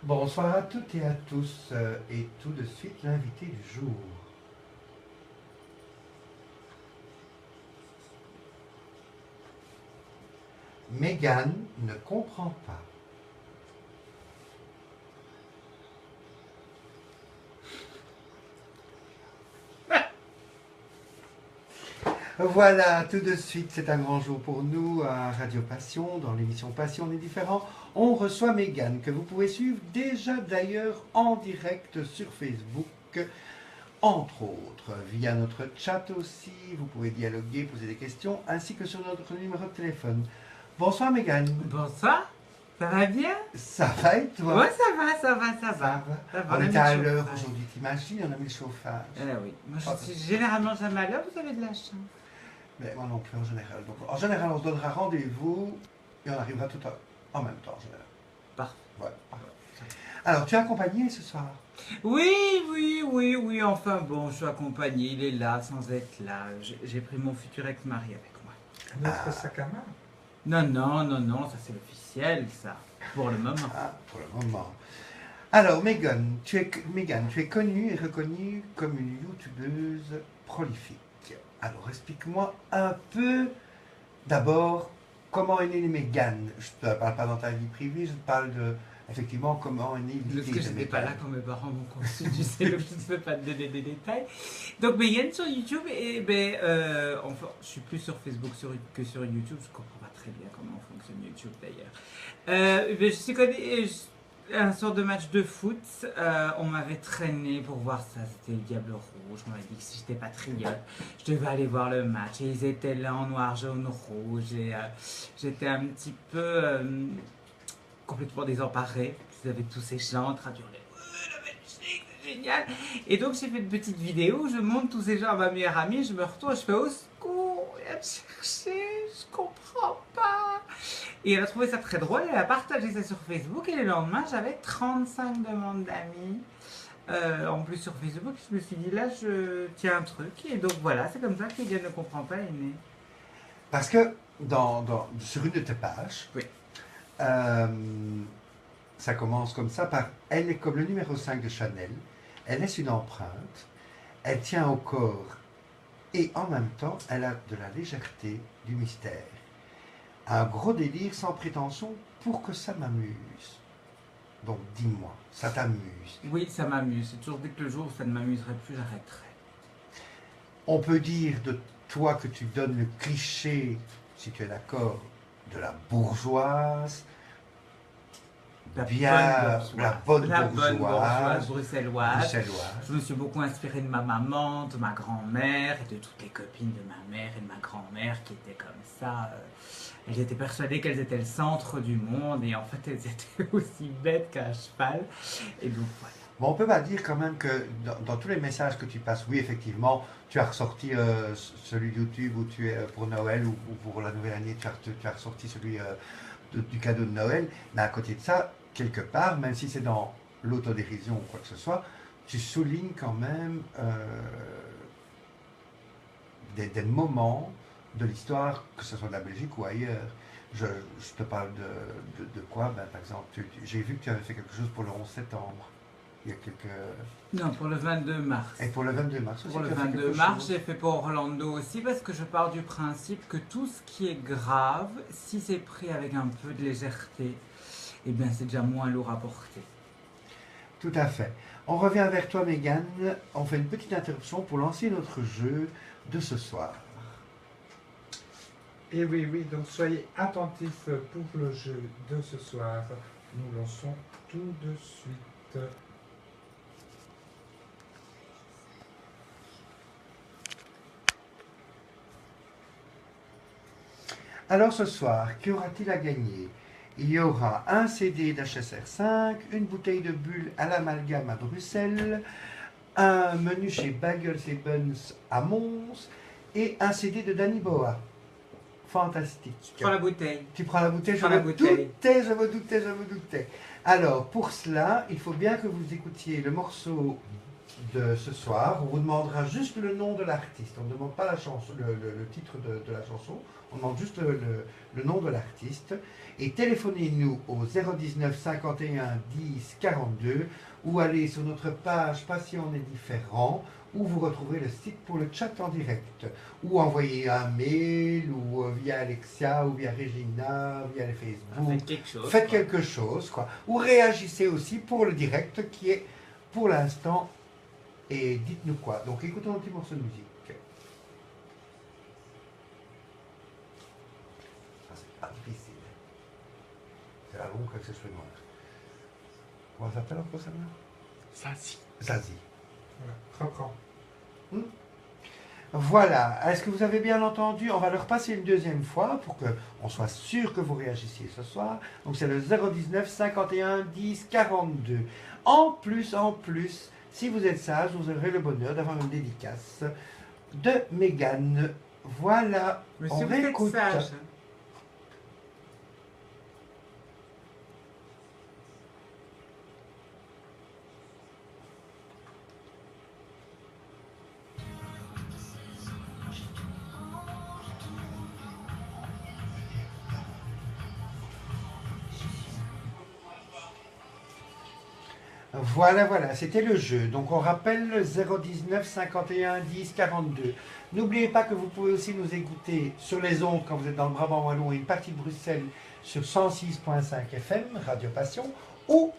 Bonsoir à toutes et à tous, et tout de suite l'invité du jour. Mégane ne comprend pas. Voilà, tout de suite, c'est un grand jour pour nous à Radio Passion, dans l'émission Passion, on est différent. On reçoit Mégane, que vous pouvez suivre déjà d'ailleurs en direct sur Facebook, entre autres, via notre chat aussi. Vous pouvez dialoguer, poser des questions, ainsi que sur notre numéro de téléphone. Bonsoir Mégane. Bonsoir, ça va bien? Ça va et toi? Ouais, ça va. Ça va. On On a est mis à le l'heure chauffage. aujourd'hui, t'imagines, on a mis le chauffage. Oui, moi je suis généralement jamais à l'heure, vous avez de la chance. Mais moi non plus en général. Donc, en général, on se donnera rendez-vous et on arrivera tout en même temps en général. Parfait. Voilà. Alors, tu es accompagné ce soir? Oui, enfin bon, je suis accompagné, il est là sans être là. J'ai pris mon futur ex-mari avec moi. Notre sac à main. Non, ça c'est officiel, ça, pour le moment. Ah, pour le moment. Alors, Mégane, tu es connue et reconnue comme une youtubeuse prolifique. Alors, explique-moi un peu, d'abord, comment est née Mégane. Je ne te parle pas dans ta vie privée, je te parle de, effectivement, comment est née Parce l'idée que de je n'étais pas Mégane. là quand mes parents m'ont conçu, tu sais, donc je ne peux pas te donner des détails. Donc Mégane sur YouTube, enfin, je suis plus sur Facebook que sur YouTube, je comprends pas très bien comment fonctionne YouTube d'ailleurs. Je suis connu, un sort de match de foot, on m'avait traîné pour voir ça, c'était le Diable Rouge, on m'avait dit que si j'étais patriote, je devais aller voir le match, et ils étaient là en noir, jaune, rouge, et j'étais un petit peu complètement désemparé, ils avaient tous ces gens en train de hurler, ouais, la Belgique, c'est génial, et donc j'ai fait une petite vidéo où je montre tous ces gens à ma meilleure amie, je me retourne, je fais au secours, viens me chercher, je comprends pas. Et elle a trouvé ça très drôle, elle a partagé ça sur Facebook et le lendemain j'avais 35 demandes d'amis. En plus sur Facebook, je me suis dit là je tiens un truc et donc voilà, c'est comme ça que Mégane ne comprend pas est née. Parce que sur une de tes pages, Oui. euh, ça commence comme ça par « Elle est comme le numéro 5 de Chanel, elle laisse une empreinte, elle tient au corps et en même temps, elle a de la légèreté, du mystère. Un gros délire sans prétention pour que ça m'amuse. » Donc dis-moi, ça t'amuse. Oui, ça m'amuse, j'ai toujours dit que le jour où ça ne m'amuserait plus, j'arrêterais. On peut dire de toi que tu donnes le cliché, si tu es d'accord, de la bourgeoise, La bonne bonne bourgeoise, bourgeoise bruxelloise. bruxelloise. Je me suis beaucoup inspiré de ma maman, de ma grand-mère et de toutes les copines de ma mère et de ma grand-mère qui étaient comme ça. Elles étaient persuadées qu'elles étaient le centre du monde et en fait elles étaient aussi bêtes qu'un cheval. Et donc voilà. Bon, on peut pas dire quand même que dans tous les messages que tu passes, oui, effectivement, tu as ressorti celui de YouTube où tu es pour Noël ou pour la nouvelle année, tu as ressorti celui du cadeau de Noël. Mais à côté de ça, quelque part, même si c'est dans l'autodérision ou quoi que ce soit, tu soulignes quand même des moments de l'histoire, que ce soit de la Belgique ou ailleurs. Je te parle de quoi? Ben, par exemple, j'ai vu que tu avais fait quelque chose pour le 11 septembre. Il y a quelques... Non, pour le 22 mars. Et pour le 22 mars aussi. Pour le tu as fait 22 quelque mars, chose. j'ai fait pour Orlando aussi parce que je pars du principe que tout ce qui est grave, si c'est pris avec un peu de légèreté, eh bien c'est déjà moins lourd à porter. Tout à fait. On revient vers toi, Mégane. On fait une petite interruption pour lancer notre jeu de ce soir. Et oui, donc soyez attentifs pour le jeu de ce soir. Nous lançons tout de suite. Alors ce soir, qu'aura-t-il à gagner? Il y aura un CD d'HSR 5, une bouteille de bulle à l'amalgame à Bruxelles, un menu chez Bagels et Buns à Mons et un CD de Danny Boa. Fantastique. Je prends la bouteille. Tu prends la bouteille, Je me doutais. Alors, pour cela, il faut bien que vous écoutiez le morceau de ce soir, on vous demandera juste le nom de l'artiste. On ne demande pas la chanson, le titre de la chanson, on demande juste le nom de l'artiste. Et téléphonez-nous au 019 51 10 42 ou allez sur notre page Passion est différent où vous retrouverez le site pour le chat en direct. Ou envoyez un mail ou via Alexia ou via Regina, via les Facebook. Faites quelque chose. Faites quoi. quelque chose, quoi. Ou réagissez aussi pour le direct qui est pour l'instant. Et dites-nous quoi. Donc écoutons un petit morceau de musique. Ah, c'est pas difficile. C'est la longue avec ses cheveux noirs. Comment ça s'appelle encore ça là? Zazie. Zazie. Voilà. Reprends. Voilà. Est-ce que vous avez bien entendu? On va le repasser une deuxième fois pour qu'on soit sûr que vous réagissiez ce soir. Donc c'est le 019 51 10 42. En plus, si vous êtes sage, vous aurez le bonheur d'avoir une dédicace de Mégane. Voilà. Mais on si vous êtes réécoute. sage, hein. Voilà, c'était le jeu. Donc on rappelle le 019 51 10 42. N'oubliez pas que vous pouvez aussi nous écouter sur les ondes quand vous êtes dans le Brabant Wallon et une partie de Bruxelles sur 106.5 FM, Radio Passion, ou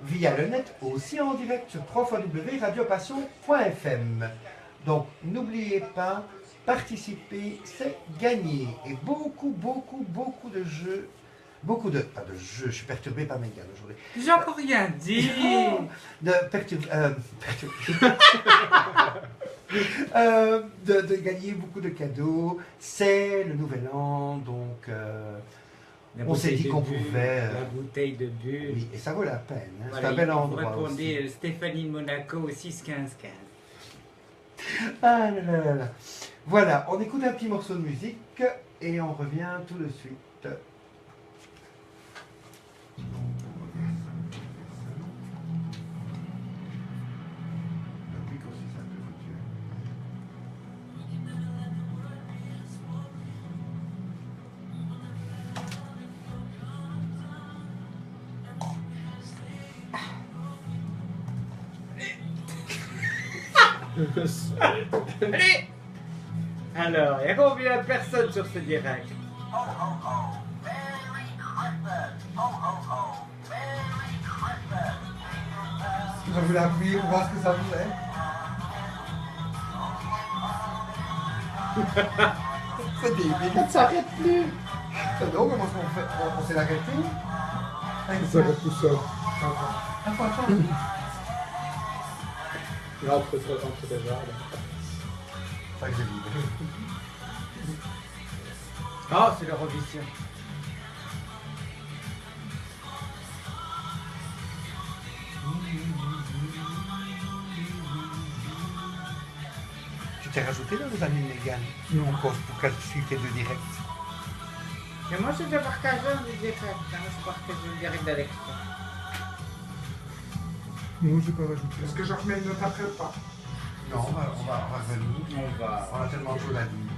via le net aussi en direct sur www.radiopassion.fm. Donc n'oubliez pas, participer, c'est gagner. Et beaucoup de jeux. Pas de jeux, je suis perturbé par mes gars aujourd'hui. J'ai encore rien dit. De gagner beaucoup de cadeaux. C'est le nouvel an, donc on s'est dit qu'on pouvait. La bouteille de bulle. Oui, et ça vaut la peine. Hein. Voilà, c'est un bel vous endroit. répondez Aussi. Stéphanie de Monaco au 6 15 15. Ah là là là là. Voilà, on écoute un petit morceau de musique et on revient tout de suite. Allez. Alors, il y a combien de personnes sur ce direct? Je vais l'appuyer pour voir ce que ça faisait. C'est débile. Ça ne s'arrête plus. C'est donc comment on fait? On s'est arrêté. Ça s'arrête tout seul. Attends. Là, entre les jardins. Ça que j'ai vibré. Oh, c'est l'Eurovision. Tu t'es rajouté dans les amis de Mégane? Non. Pour qu'elle suive tes deux directs. Mais moi, j'ai déjà partagé un direct. Hein. Je partage le direct d'Alexa. Non, j'ai pas rajouté. Est-ce que j'en remets une note après ou pas? Non, on va revenir. On a tellement de choses à dire.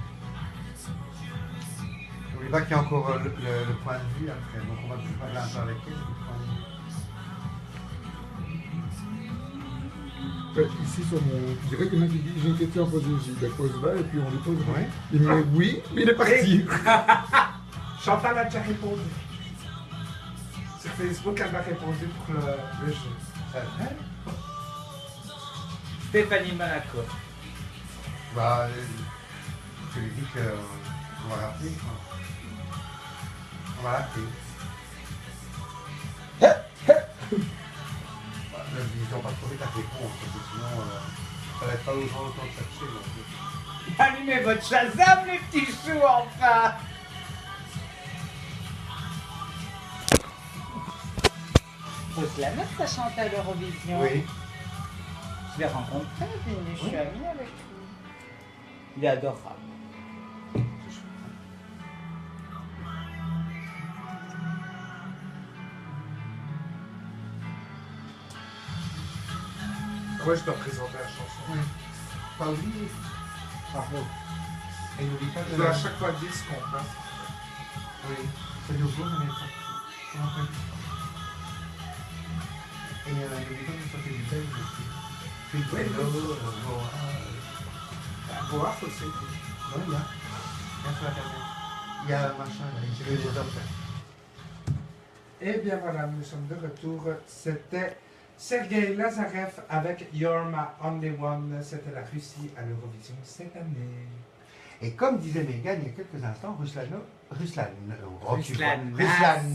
N'oublie pas qu'il y a encore le point de vue après, donc on va plus parler un peu avec elle. Ici sur mon direct, il y en a qui dit j'ai une question à poser, j'ai dit pose là et puis on lui pose. Oui. Il me dit oui, mais il est parti. Chantal a déjà répondu. Sur Facebook, elle m'a répondu pour le jeu. Ça va? Stéphanie Monaco. Bah, je lui dis qu'on va rappeler. Quoi. On va rappeler. Bah, ils n'ont pas trouvé ta réponse, parce que sinon, ça va être pas aux gens autant de chercher. Donc. Allumez votre Shazam, les petits choux, enfin. Faut se la mettre, ça chante à l'Eurovision. Oui. Je l'ai rencontré, puis je suis amie avec lui. Il est adorable. Moi, je dois présenter la chanson. Oui. Pas oublier. Bravo. Et n'oublie pas Je de... dois à chaque fois dire ce qu'on passe. Oui, c'est le jour, mais pas. Et n'oublie pas de chanter du belge aussi. Puis Oui, Bello, Voir aussi. non, il y a. Bien sur Internet. Il y a un machin, là, je vais les faire. Eh bien voilà, nous sommes de retour. C'était Sergei Lazarev avec You're My Only One. C'était la Russie à l'Eurovision cette année. Et comme disait Megan il y a quelques instants, Ruslan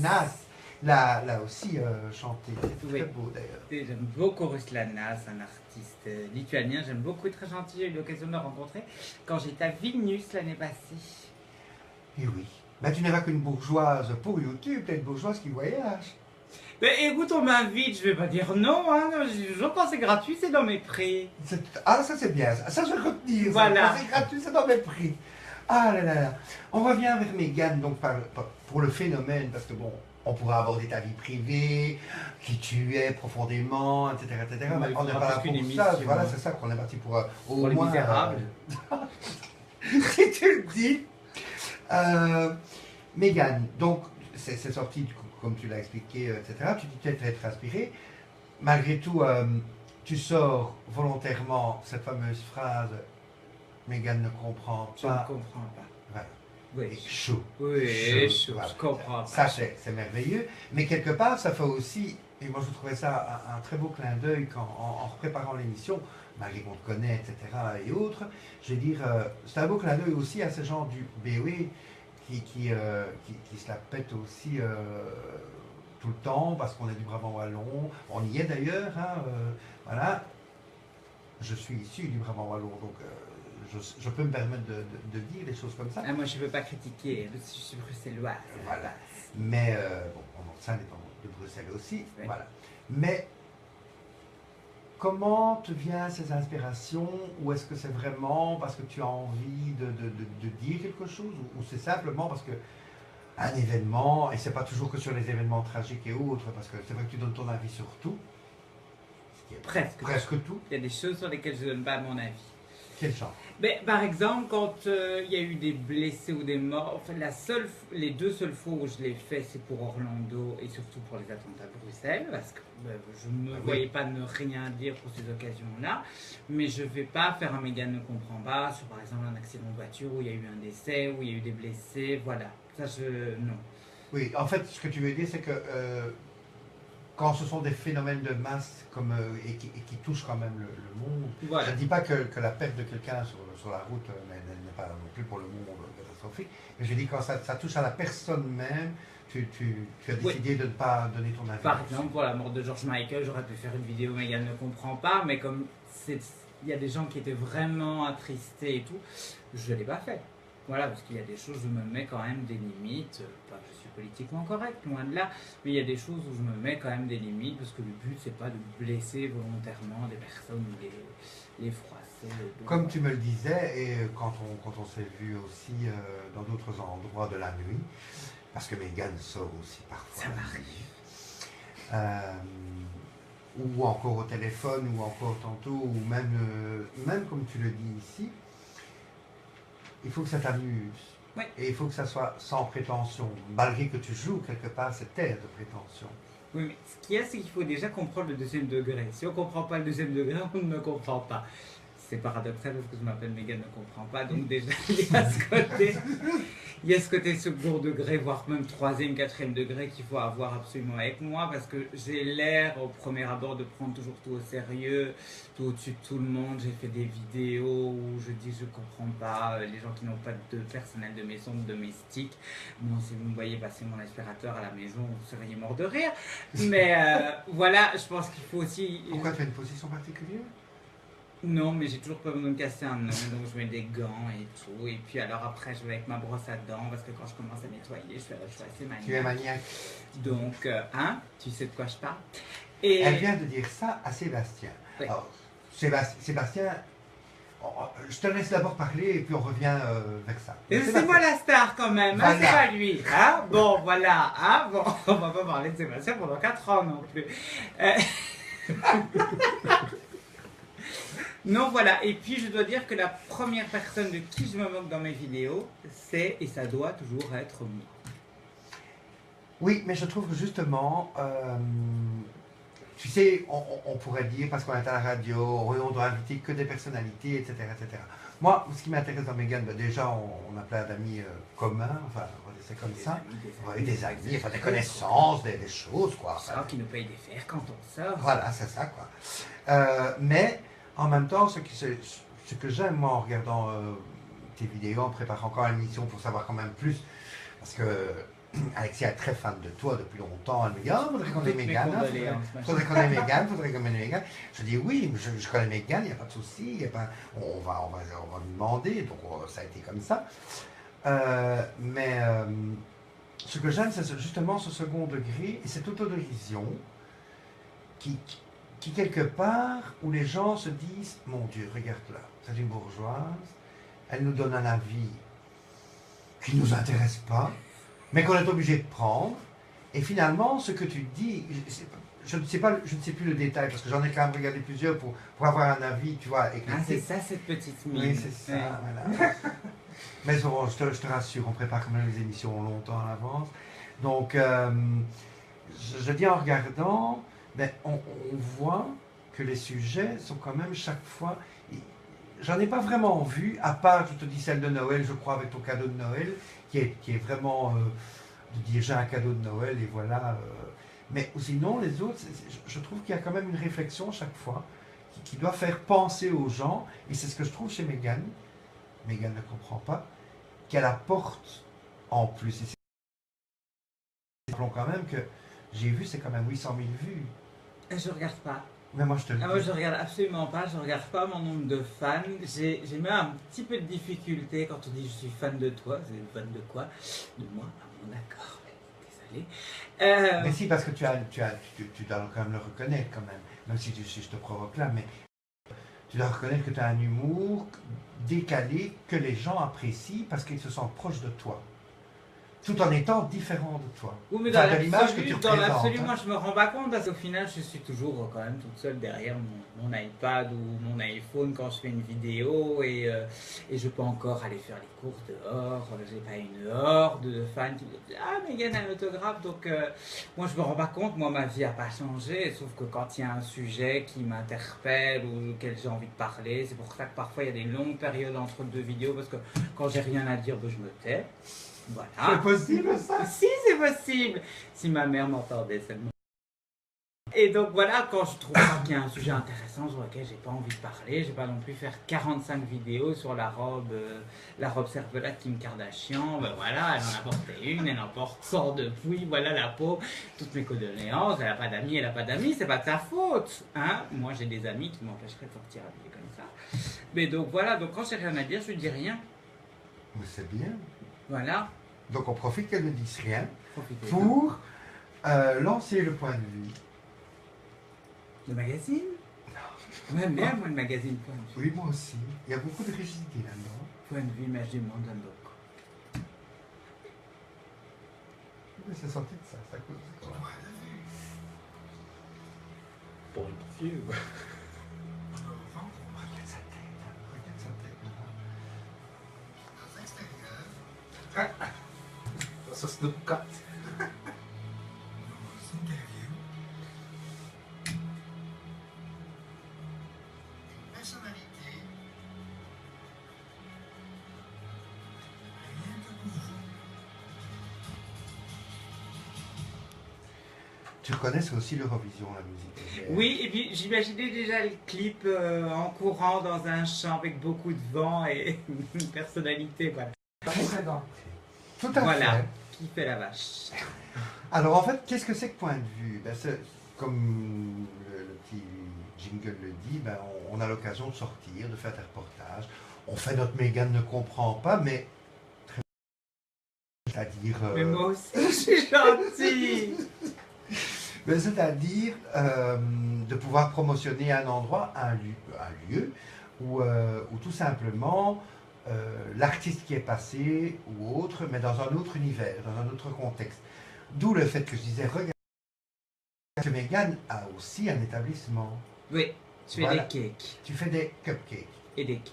Nas. l'a aussi chanté. C'est Oui. très beau d'ailleurs. Et j'aime beaucoup Ruslan Nas, un artiste lituanien. J'aime beaucoup, très gentil. J'ai eu l'occasion de le rencontrer quand j'étais à Vilnius l'année passée. Et oui. Ben, tu n'es pas qu'une bourgeoise pour YouTube, tu es une bourgeoise qui voyage. Ben écoute, on m'invite, je vais pas dire non, hein. Je pense que c'est gratuit, c'est dans mes prix. Ah, ça c'est bien, ça je vais retenir. Voilà. Ça, c'est gratuit, c'est dans mes prix. Ah là là là. On revient vers Megan donc, pour le phénomène, parce que bon, on pourra aborder ta vie privée, qui tu es profondément, etc. etc. Mais Mais il on n'est faudra pas là plus pour qu'une ça. émission. Voilà, c'est ça qu'on est parti pour au Pour les moins. misérables. Si tu le dis. Megan, donc c'est sorti, comme tu l'as expliqué, etc. Tu dis peut-être être inspiré. Malgré tout, tu sors volontairement cette fameuse phrase Megan ne comprend Je ne pas. comprends pas. Voilà. Oui, Et chaud. oui, Voilà. je comprends pas. Ça, c'est merveilleux. Mais quelque part, ça fait aussi, et moi je trouvais ça un très beau clin d'œil en préparant l'émission, malgré qu'on te connaît, etc. et autres, je veux dire, c'est un beau clin d'œil aussi à ces gens du BOE qui se la pètent aussi tout le temps parce qu'on est du Brabant Wallon. On y est d'ailleurs, hein, voilà. Je suis issu du Brabant Wallon, donc je peux me permettre de dire des choses comme ça. Ah, moi, je ne peux pas critiquer, je suis bruxelloise. Voilà. Mais, bon, ça dépend de Bruxelles aussi, Oui. voilà. Mais, comment te viennent ces inspirations? Ou est-ce que c'est vraiment parce que tu as envie de dire quelque chose? Ou c'est simplement parce que un événement, et c'est pas toujours que sur les événements tragiques et autres, parce que c'est vrai que tu donnes ton avis sur tout, ce qui est Presque. tout. Il y a des choses sur lesquelles je ne donne pas mon avis. Quel genre? Mais, par exemple, quand il y a eu des blessés ou des morts, enfin, les deux seules fois où je l'ai fait, c'est pour Orlando et surtout pour les attentats de Bruxelles, parce que je ne voyais pas ne rien dire pour ces occasions-là. Mais je ne vais pas faire un Megan ne comprend pas sur, par exemple, un accident de voiture où il y a eu un décès, où il y a eu des blessés, voilà. Ça, non. Oui, en fait, ce que tu veux dire, c'est que quand ce sont des phénomènes de masse et qui touchent quand même le monde, Voilà. je ne dis pas que la perte de quelqu'un sur la route n'est pas non plus pour le monde catastrophique, mais je dis quand ça touche à la personne même, tu as décidé de ne pas donner ton avis. Par exemple, pour la mort de George Michael, j'aurais pu faire une vidéo Megan ne comprend pas, mais comme il y a des gens qui étaient vraiment attristés et tout, je ne l'ai pas fait. Voilà, parce qu'il y a des choses où je me mets quand même des limites, pas que je suis politiquement correct, loin de là, mais il y a des choses où je me mets quand même des limites, parce que le but c'est pas de blesser volontairement des personnes ou les froisser. Donc, Comme tu me le disais, et quand on s'est vu aussi dans d'autres endroits de la nuit, parce que Megan sort aussi parfois. ça m'arrive. Ou encore au téléphone, ou encore tantôt, ou même comme tu le dis ici, il faut que ça t'amuse. Oui. Et il faut que ça soit sans prétention, malgré que tu joues quelque part cette air de prétention. Oui, mais ce qu'il y a, c'est qu'il faut déjà comprendre le deuxième degré. Si on ne comprend pas le deuxième degré, on ne comprend pas. C'est paradoxal parce que je m'appelle Megan ne comprend pas, donc déjà il y a ce côté second degré, voire même troisième, quatrième degré qu'il faut avoir absolument avec moi, parce que j'ai l'air au premier abord de prendre toujours tout au sérieux, tout au-dessus de tout le monde. J'ai fait des vidéos où je dis je comprends pas les gens qui n'ont pas de personnel de maison, de domestique. Bon, si vous me voyez passer mon aspirateur à la maison, vous seriez mort de rire. Mais voilà, je pense qu'il faut aussi... Pourquoi tu as une position particulière? Non, mais j'ai toujours peur de me casser un œil, donc je mets des gants et tout. Et puis alors après, je vais avec ma brosse à dents, parce que quand je commence à nettoyer, je suis assez maniaque. Tu es maniaque. Donc, tu sais de quoi je parle. Et... Elle vient de dire ça à Sébastien. Oui. Alors, Sébastien, je te laisse d'abord parler et puis on revient vers ça. C'est moi la star quand même, hein, Voilà. c'est pas lui. Hein, bon, voilà. Hein, bon, on va pas parler de Sébastien pendant 4 ans non plus. Non, voilà. Et puis, je dois dire que la première personne de qui je me moque dans mes vidéos, c'est, et ça doit toujours être moi. Oui, mais je trouve que justement, tu sais, on pourrait dire, parce qu'on est à la radio, on doit inviter que des personnalités, etc. etc. Moi, ce qui m'intéresse dans Mégane, ben déjà, on a plein d'amis communs, enfin, on va dire c'est comme ça. Oui, des amis, enfin, des connaissances, des choses, quoi. Ça qui nous paye des fers quand on sort. Voilà, c'est ça, quoi. Mais, en même temps, ce que j'aime, moi, en regardant tes vidéos, en préparant encore l'émission pour savoir quand même plus, parce que Alexia est très fan de toi depuis longtemps. Elle me dit, oh, faudrait qu'on ait Mégane. Faudrait qu'on ait Mégane, faudrait qu'on ait Mégane. Je dis, oui, je connais Mégane, il n'y a pas de souci. On va lui demander. Donc, ça a été comme ça. Mais ce que j'aime, c'est justement ce second degré et cette autodérision qui, quelque part, où les gens se disent, mon Dieu, regarde là, c'est une bourgeoise, elle nous donne un avis qui ne nous intéresse pas, mais qu'on est obligé de prendre. Et finalement, ce que tu dis, je ne sais plus le détail, parce que j'en ai quand même regardé plusieurs pour avoir un avis, tu vois. Ah, c'est ça, cette petite mine. Oui, c'est ça, voilà. Mais bon, je te rassure, on prépare quand même les émissions longtemps à l'avance. Donc, je dis en regardant, ben, on voit que les sujets sont quand même chaque fois... J'en ai pas vraiment vu, à part, je te dis, celle de Noël, je crois, avec ton cadeau de Noël, qui est vraiment de dire j'ai un cadeau de Noël et voilà. Mais sinon, les autres, je trouve qu'il y a quand même une réflexion chaque fois qui doit faire penser aux gens, et c'est ce que je trouve chez Mégane. Mégane ne comprend pas, qu'elle apporte en plus. Et rappelons quand même que j'ai vu, c'est quand même 800 000 vues. Je regarde pas. Mais moi je te le dis. Moi je regarde absolument pas, je regarde pas mon nombre de fans. J'ai même un petit peu de difficulté quand on dit je suis fan de toi. C'est fan de quoi? De moi? Ah bon, d'accord, désolé. Mais si, parce que tu dois quand même le reconnaître quand même si je te provoque là, mais tu dois reconnaître que tu as un humour décalé que les gens apprécient parce qu'ils se sentent proches de toi. Tout en étant différent de toi. Oui, mais enfin, dans l'absolu, moi je me rends pas compte parce qu'au final je suis toujours quand même toute seule derrière mon iPad ou mon iPhone quand je fais une vidéo et je peux encore aller faire les courses dehors. J'ai pas une horde de fans qui me disent ah Mégane a un autographe, donc moi je me rends pas compte, moi ma vie a pas changé, sauf que quand il y a un sujet qui m'interpelle ou auquel j'ai envie de parler, c'est pour ça que parfois il y a des longues périodes entre deux vidéos parce que quand j'ai rien à dire, ben, je me tais. Voilà. C'est possible ça? Si, c'est possible. Si ma mère m'entendait seulement. Et donc voilà, quand je trouve qu'il y a un sujet intéressant sur lequel j'ai pas envie de parler, je vais pas non plus faire 45 vidéos sur la robe cervelas de Kim Kardashian. Ben voilà, elle en a porté une, elle en porte 100 depuis, voilà la peau. Toutes mes condoléances, elle a pas d'amis, c'est pas de sa faute. Hein, moi j'ai des amis qui m'empêcheraient de sortir habillée comme ça. Mais donc voilà, donc quand j'ai rien à dire, je dis rien. Mais c'est bien. Voilà. Donc on profite qu'elle ne dise rien Profitez pour lancer le point de vue. Le magazine? Non. J'aime bien, moi, le magazine Point de vue. Oui, moi aussi. Il y a beaucoup de rigidité là-dedans. Point de vue, image du monde, j'aime beaucoup. Mais c'est sorti de ça, ça cause de quoi? Pour une pitié. Regarde sa tête, regarde sa tête. Ça se note 4. Tu reconnais, c'est aussi l'Eurovision, la musique. Oui, et puis j'imaginais déjà le clip en courant dans un champ avec beaucoup de vent et une personnalité, voilà. Tout à Voilà, fait. qui fait la vache. Alors en fait, qu'est-ce que c'est que point de vue? Ben, comme le petit jingle le dit, ben, on a l'occasion de sortir, de faire des reportages. On fait notre Mégane ne comprend pas, mais c'est-à-dire... Mais moi aussi, je suis gentille. Ben, c'est-à-dire de pouvoir promotionner un endroit, un lieu où tout simplement l'artiste qui est passé ou autre, mais dans un autre univers, dans un autre contexte. D'où le fait que je disais, regarde, que Mégane a aussi un établissement. Oui. Je fais Voilà. des cakes Tu fais des cupcakes. et des cakes.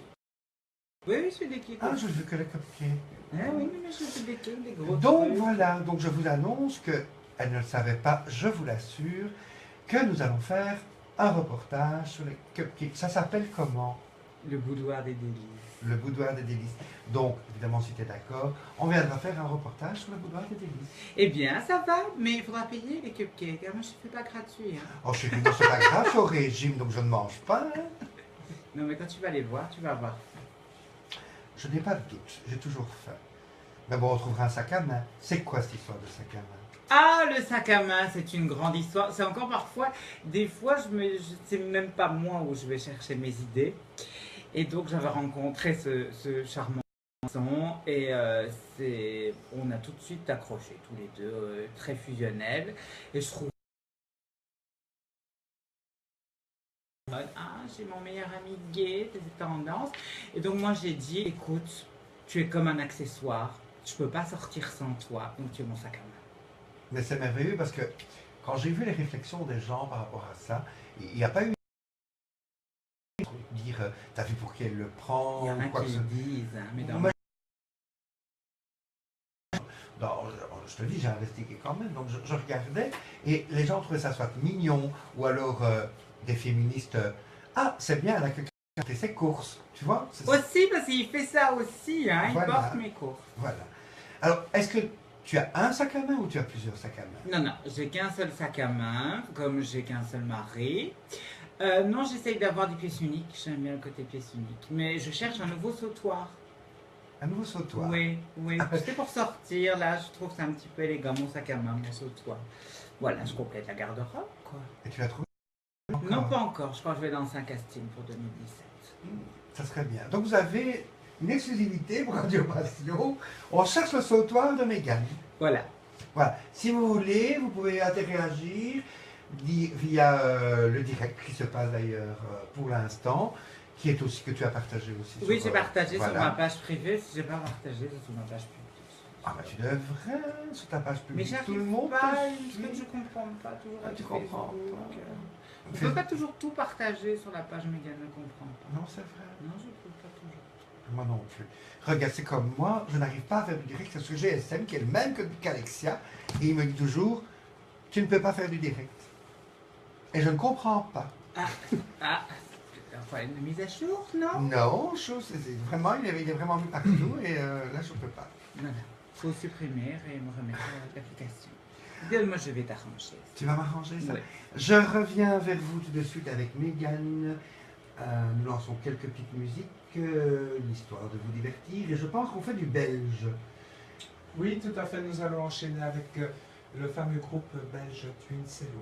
Oui, oui, je fais des cakes. Ah, aussi. je veux que les cupcakes. Ah oui, mais je fais des cakes, des gros Donc trucs. voilà, donc je vous annonce que elle ne le savait pas, je vous l'assure, que nous allons faire un reportage sur les cupcakes. Ça s'appelle comment? Le boudoir des délices. Le boudoir des délices. Donc, évidemment, si tu es d'accord, on viendra faire un reportage sur le boudoir des délices. Eh bien, ça va, mais il faudra payer les cupcakes. Ah, moi, je ne fais pas gratuit. Hein. Oh chérie, non, c'est pas grave, je suis au régime, donc je ne mange pas. Hein. Non, mais quand tu vas les voir, tu vas voir. Je n'ai pas de doute, j'ai toujours faim. Mais bon, on trouvera un sac à main. C'est quoi cette histoire de sac à main? Ah, le sac à main, c'est une grande histoire. C'est encore parfois, des fois, je sais même pas moi où je vais chercher mes idées. Et donc, j'avais rencontré ce charmant garçon et on a tout de suite accroché tous les deux, très fusionnels. Et je trouve ah, j'ai mon meilleur ami gay, des tendances. Et donc, moi, j'ai dit, écoute, tu es comme un accessoire. Je peux pas sortir sans toi, donc tu es mon sac à main. Mais c'est merveilleux parce que quand j'ai vu les réflexions des gens par rapport à ça, il n'y a pas eu dire t'as vu pour qui elle le prend Il y en a ou quoi que qui ce le disent, hein, mais dans Moi, non, je te dis, j'ai investigué quand même, donc je regardais et les gens trouvaient ça soit mignon ou alors des féministes. Ah, c'est bien, elle a quelqu'un qui a fait ses courses, tu vois c'est ça. Aussi, parce qu'il fait ça aussi, hein, il Voilà. porte mes courses. Voilà. Alors, est-ce que tu as un sac à main ou tu as plusieurs sacs à main? Non, non, j'ai qu'un seul sac à main, comme j'ai qu'un seul mari. Non, j'essaye d'avoir des pièces uniques, j'aime bien le côté pièces uniques. Mais je cherche un nouveau sautoir. Un nouveau sautoir. Oui, oui. C'est pour sortir, là, je trouve que c'est un petit peu élégant, mon sac à main, mon sautoir. Voilà, je complète la garde-robe, quoi. Et tu l'as trouvé? Non, pas encore, je crois que je vais lancer un casting pour 2017. Ça serait bien. Donc vous avez une exclusivité pour Radio Passion. On cherche le sautoir de Mégane. Voilà. Voilà. Si vous voulez, vous pouvez interagir via le direct qui se passe d'ailleurs pour l'instant, qui est aussi que tu as partagé aussi. Oui, sur, j'ai partagé voilà. sur ma page privée, si j'ai pas partagé, c'est sur ma page publique. Ah bah tu devrais sur ta page Mais publique. Tout le j'arrive monde pas, te parce suit. que je comprends pas toujours. Ah, tu avec comprends Facebook. pas. On peut pas toujours tout partager sur la page Mégane, ne comprends pas. Non, c'est vrai. Non, je peux pas toujours. Moi non plus. Regarde, c'est comme moi, je n'arrive pas à faire du direct sur GSM, qui est le même que qu'Alexia, et il me dit toujours, tu ne peux pas faire du direct. Et je ne comprends pas. Ah, c'est un problème de mise à jour, non? Non, c'est vraiment, il est vraiment mis partout, et là, je ne peux pas. Non, non. Faut supprimer et me remettre l'application. Moi, je vais t'arranger. Tu vas m'arranger ça? Oui. Je reviens vers vous tout de suite avec Mégane. Nous lançons quelques petites musiques, l'histoire de vous divertir, et je pense qu'on fait du belge. Oui, tout à fait. Nous allons enchaîner avec le fameux groupe belge Twin Cello.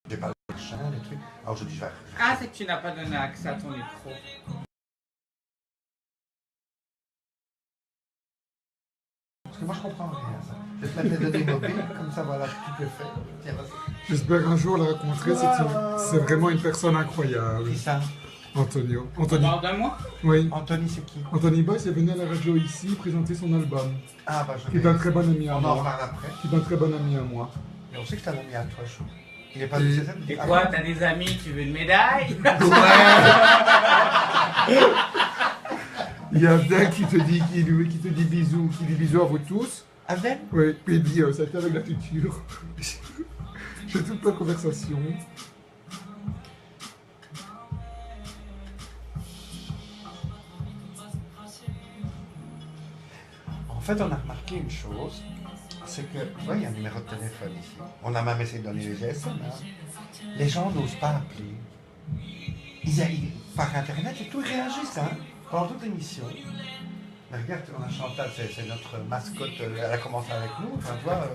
J'ai parlé des chiens, des trucs. Alors je dis, je vais. Ah, c'est que tu n'as pas donné accès à ton micro. Parce que moi, je comprends rien, ça. Je vais te mettre les données mobiles, comme ça, voilà, tu le fais. Tiens, vas-y. J'espère un jour la rencontrer, c'est vraiment une personne incroyable. Qui ça? Antonio. On Anthony. parle de moi? Oui. Anthony, c'est qui? Anthony Boyce est venu à la radio ici présenter son album. Ah, bah, je Qui est vais. un très bon ami à On en moi. reparle après. Qui est un très bon ami à moi. Et on sait que c'est un ami à toi, Chou. Il n'est pas Et- du CSM. Et quoi, t'as des amis, tu veux une médaille? Il y a Abdel qui te dit bisous, qui dit bisous à vous tous. Abdel? Oui, puis il dit ça a été avec la culture. J'ai toute la conversation. En fait, on a remarqué une chose, c'est que, tu vois, il y a un numéro de téléphone ici. On a même essayé de donner les GSM. Hein. Les gens n'osent pas appeler. Par Internet, et tout, ils réagissent, hein, pendant toute l'émission. Mais regarde, on a Chantal, c'est notre mascotte, elle a commencé avec nous, enfin, tu vois.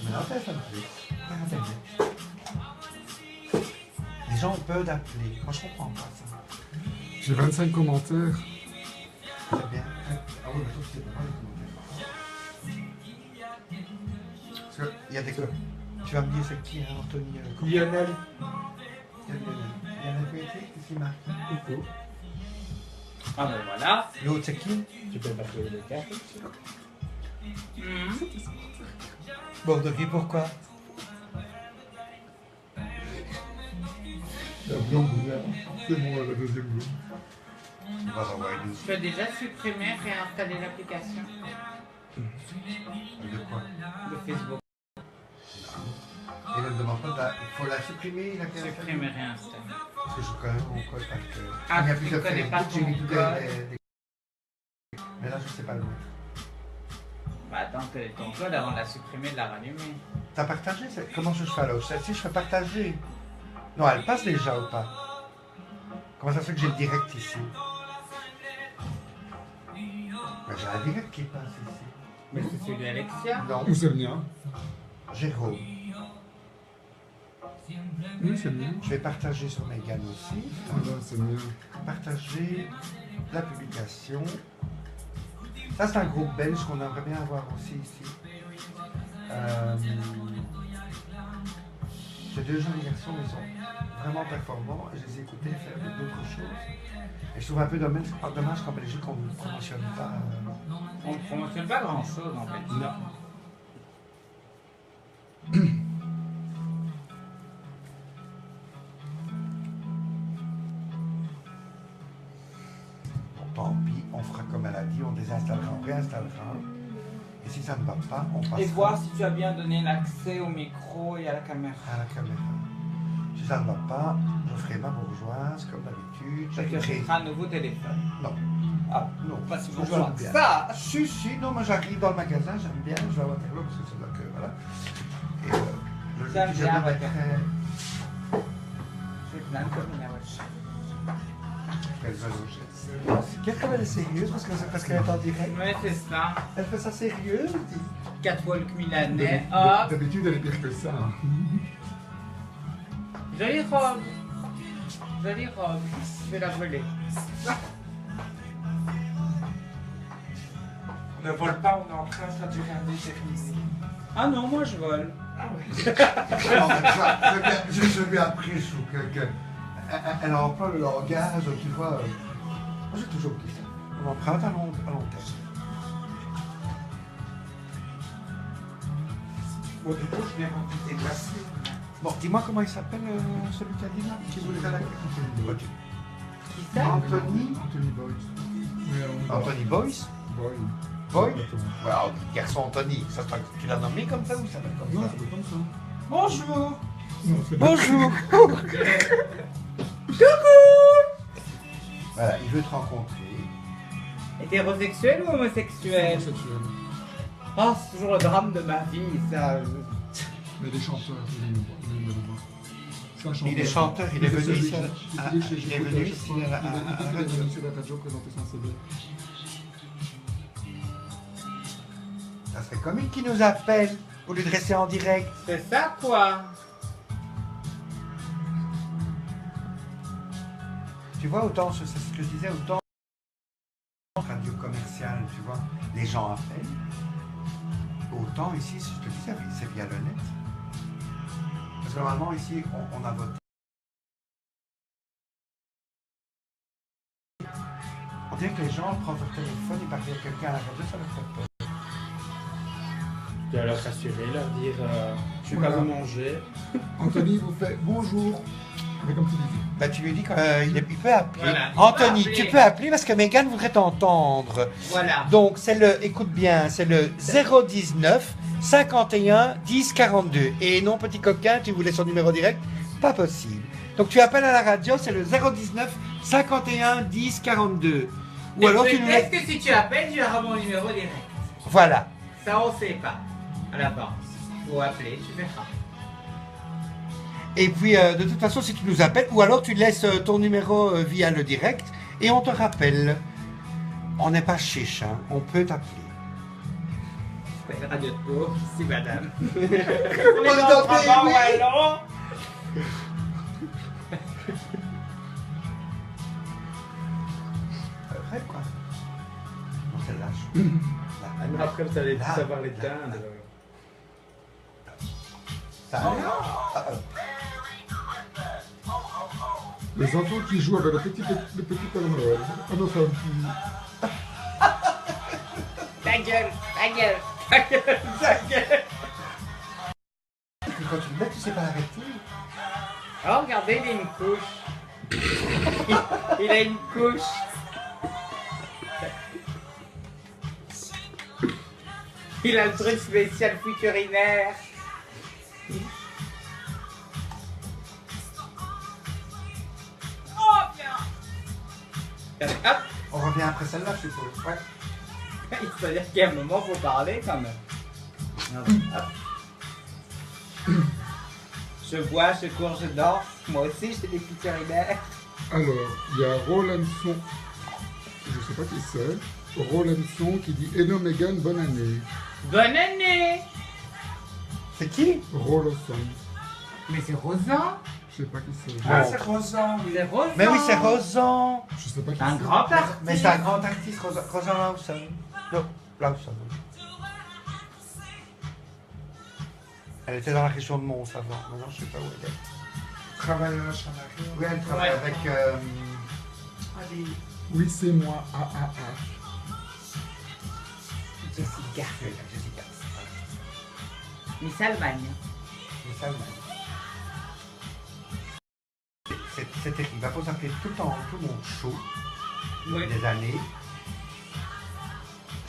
Mais un téléphone plus, par Internet. Les gens ont peur d'appeler. Moi, je comprends pas ça. J'ai 25 commentaires. C'est bien. Ah oui, mais ça, c'est pas les commentaires. Parce que, il y a des... Tu vas me dire c'est qui, hein, Anthony Lionel. Il y a des poétiques, qu'est-ce qu'il marque? Ah ben voilà. L'autre, c'est qui? Tu peux pas trouver les cartes. Borderie, pourquoi? La blonde, c'est moi la deuxième blonde. On va envoyer une Tu peux déjà supprimer, réinstaller l'application de quoi? de Facebook. Et ne me demande pas, il faut la supprimer, la création. Supprimer, réinstaller. Parce que je connais mon code par cœur. Ah, Il n'y a tu plus de connais pas Facebook, j'ai mis ton tous code. Mais là, je ne sais pas le mettre. Bah attends, ton code avant de la supprimer, de la rallumer. T'as partagé? Comment je fais alors? Celle-ci, je fais partager. Non, elle passe déjà ou pas? Comment ça se fait que j'ai le direct ici? Ben, j'ai un direct qui passe ici. Mais c'est celui d'Alexia. Non, Où c'est le mien? Jérôme. Oui, c'est le mien. Je vais partager sur Megan aussi. Ah là, c'est le mien. Partager la publication. Ça, c'est un groupe belge qu'on aimerait bien avoir aussi ici. Ces deux jeunes garçons, ils sont vraiment performants. Je les ai écoutés faire d'autres choses. Et je trouve un peu dommage qu'en Belgique, on ne promotionne pas. On ne promotionne pas grand chose en fait. Non. Bon, tant pis, on fera comme elle a dit, on désinstallera, on réinstallera. Et si ça ne va pas, on passera Et voir si tu as bien donné l'accès au micro et à la caméra. à la caméra. Si ça ne va pas, je ferai ma bourgeoise comme d'habitude. Tu achèteras un nouveau téléphone. Non. Ah, Non, pas si toujours bourgeois bien. que ça. Si, non, moi j'arrive dans le magasin, j'aime bien, je vais à Waterloo parce que c'est là que, voilà. Et J'aime je bien le mettrai. Je vais plein comme une awache. Elle va loger. Qu'est-ce qu'elle est sérieuse parce qu'elle est en direct? Ouais, c'est ça. Elle fait ça sérieuse? Catwalk milanais. Hop. D'habitude, elle est pire que ça. Jolie robe. Jolie robe. Je vais la voler. On ne vole pas, on est en train de durer indéterminé. Ah non, moi je vole. Je lui ai appris elle emploie le langage, tu vois. Moi j'ai toujours dit ça. On emprunte à long terme. Bon, du coup, je vais remplir des glaces. Bon, dis-moi comment il s'appelle celui qui a dit là, qui voulait faire la Ok. Qui ça? Anthony. Anthony Boyce. Anthony Boyce. Boy. Boy. Voilà, garçon Anthony. Ça, tu l'as nommé comme ça ou ça s'appelle comme Non, ça? c'est pas comme ça. Bonjour. Non, c'est Bonjour. Voilà, il veut te rencontrer. Hétérosexuel ou homosexuel? homosexuel. Oh, c'est toujours le drame de ma vie, ça. Mais des chanteurs, il aime le voir. C'est un chanteur. Il est chanteur, il est C'est venu celui ici qui- à- il est chez- il est j'écoute venu à chaque ici fois. à la Il est radio. venu sur la radio présenter son CD. Ça serait comique qui nous appelle pour lui dresser en direct. C'est ça quoi? Tu vois, autant, c'est ce que je disais, autant radio commerciale, tu vois, les gens appellent. Autant ici, je te dis, c'est via le net. Parce que normalement, ici, on a voté. On dirait que les gens prennent leur téléphone, ils parlent à quelqu'un à la radio, ça leur fait peur. Tu dois leur rassurer, leur dire je vais Voilà. pas vous manger. Anthony vous fait bonjour. Mais comme tu disais. Bah, tu lui dis qu'il peut appeler. Voilà, il Anthony, peut appeler. tu peux appeler parce que Megan voudrait t'entendre. Voilà. Donc, c'est le, écoute bien, c'est le 019 51 10 42. Et non, petit coquin, tu voulais son numéro direct? Pas possible. Donc, tu appelles à la radio, c'est le 019 51 10 42. Ou alors, tu nous laisses. Peut-être que si tu appelles, tu auras mon numéro direct. Voilà. Ça, on sait pas. À l'avance. Faut appeler, tu verras. Et puis, de toute façon, si tu nous appelles, ou alors tu laisses ton numéro via le direct et on te rappelle. On n'est pas chiche, hein, on peut t'appeler. C'est une radio de pauvre, si madame. On est dans le pays, oui. wallon. Vrai, quoi. Non, celle-là, je... Ah, après, vous allez Là, tous savoir là, l'éteindre. là. Ça, Les enfants qui jouent avec le petit Père Noël. Ah non, c'est un petit... Ta gueule, ta gueule, ta gueule, ta gueule. Et puis quand tu le mets, tu sais pas l'arrêter. Oh, regardez, il a une couche. Il a une couche. Il a le truc spécial futurinaire. Oh, bien. Hop. On revient après celle-là, je suppose. Ouais. C'est-à-dire qu'à un moment, faut parler quand même. Hop. Je bois, je cours, je dors. Moi aussi, j'ai des futurinaires. Alors, il y a Rolandson, je sais pas qui c'est, Rolandson qui dit Hello Megan, bonne année. Bonne année. C'est qui? Rolandson, Mais c'est Rosan. je sais pas qui c'est. Ah, c'est Rosan. C'est Rosan. Mais oui, c'est Rosan. Je sais pas qui C'est un c'est. grand artiste. Mais c'est un grand artiste, Rosan Lawson. Non, Lawson. Elle était dans la région de Mons avant. Maintenant, je sais pas où elle est. Travaille à la Chamarie. Oui, elle travaille Ouais. avec... allez, Oui, c'est moi, Jessica. Jessica. Miss Allemagne. Mais ça, c'est terrible. Il faut s'appeler tout le temps, tout le monde chaud. Oui. Des années.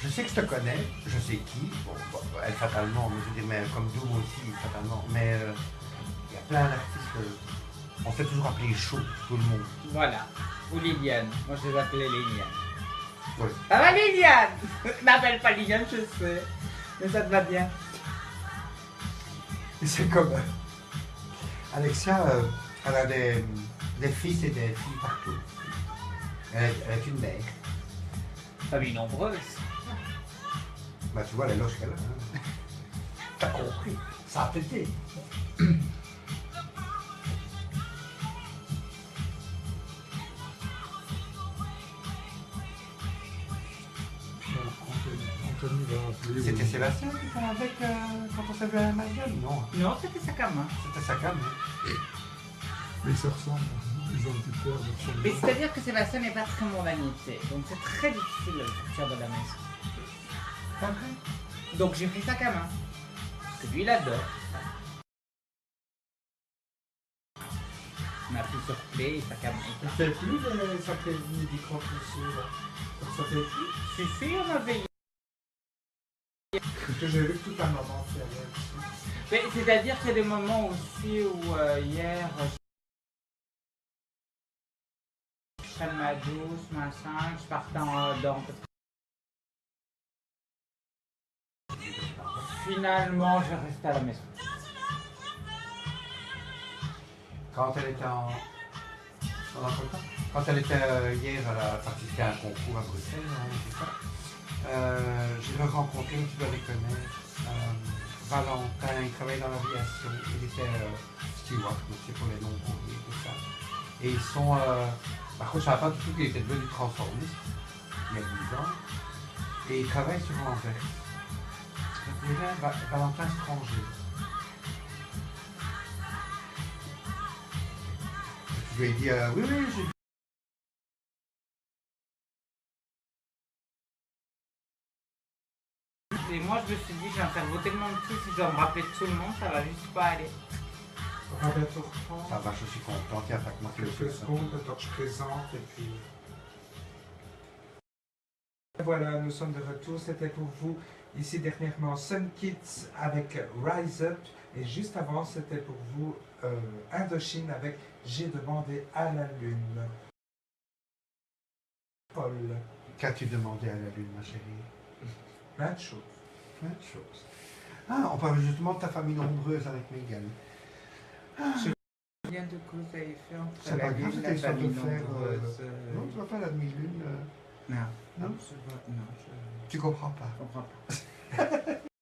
Je sais que je te connais, je sais qui. Bon, elle fatalement, mais je veux dire, mais comme Doom aussi, fatalement. Mais il y a plein d'artistes. On fait toujours appeler chaud, tout le monde. Voilà. Ou Liliane. Moi, je les appelais Liliane. Oui. Ça va, Liliane? N'appelle pas Liliane, je sais. Mais ça te va bien. Et c'est comme. Alexia, elle a des fils et des filles partout. Elle est une mère. Famille nombreuse. Bah, tu vois, les loges qu'elle a. Hein. T'as compris. Ça a pété. Anthony va appeler. C'était Sébastien qui était avec quand on s'est vu à ma gueule? Non, Non, c'était sa cam. c'était sa cam. Hein. Mais ils se ressemblent, ils ont un petit peur de ressemble. Mais c'est-à-dire que Sébastien n'est pas très mondanité. Donc c'est très difficile de le sortir de la maison. C'est vrai? Donc j'ai pris sa cam. Parce que lui, il adore. On a pris sur Play et sa cam. Ça fait plus de satellites des concursos, là. Ça fait plus. Si, on avait... Parce que j'ai vu que tout un moment faire là-dessus. Mais c'est-à-dire qu'il y a des moments aussi où hier... Je prenne ma douche, machin, je partais dans... Finalement, je reste à la maison. Quand elle était en. Pendant combien de temps? Quand elle était hier, elle a participé à un concours à Bruxelles, hein, c'est ça. J'ai rencontré, tu dois les connaître, Valentin, il travaille dans l'aviation, il était steward, donc c'est pour les longs courriers, tout ça. Et ils sont. Par contre, je ne savais pas du tout qu'il était devenu transformiste, il y a 10 ans. Et il travaille sur Anvers. Je dirais Valentin Stranger. Je lui ai dit, oui, oui, j'ai. Et moi, je me suis dit, je vais en faire voter tellement petit, si je dois me rappeler de tout le monde, ça va juste pas aller. Roberto Ça va, je suis content qu'il n'y a pas que moi qui le fais quelques ça. secondes, donc je présente et puis... Voilà, nous sommes de retour. C'était pour vous, ici dernièrement, Sun Kids avec Rise Up. Et juste avant, c'était pour vous Indochine avec J'ai demandé à la lune. Paul, Qu'as-tu demandé à la lune, ma chérie? plein de choses. Plein de choses. Ah, on parle justement de ta famille nombreuse avec Megan. Combien de causes vous avez fait entre C'est la pas grave, lune, c'était la histoire de famille faire. nombreuse, Non, tu vas pas la demi-lune. Non, Non, je vois, non, je tu comprends pas. comprends pas.